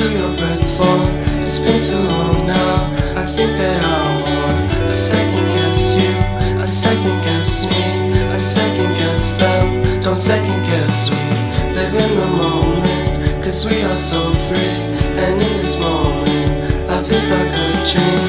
to your breath for. It's been too long now. I think that I'm on. I second guess you, I second guess me, I second guess them. Don't second guess me. Live in the moment, cause we are so free. And in this moment, life is like a dream.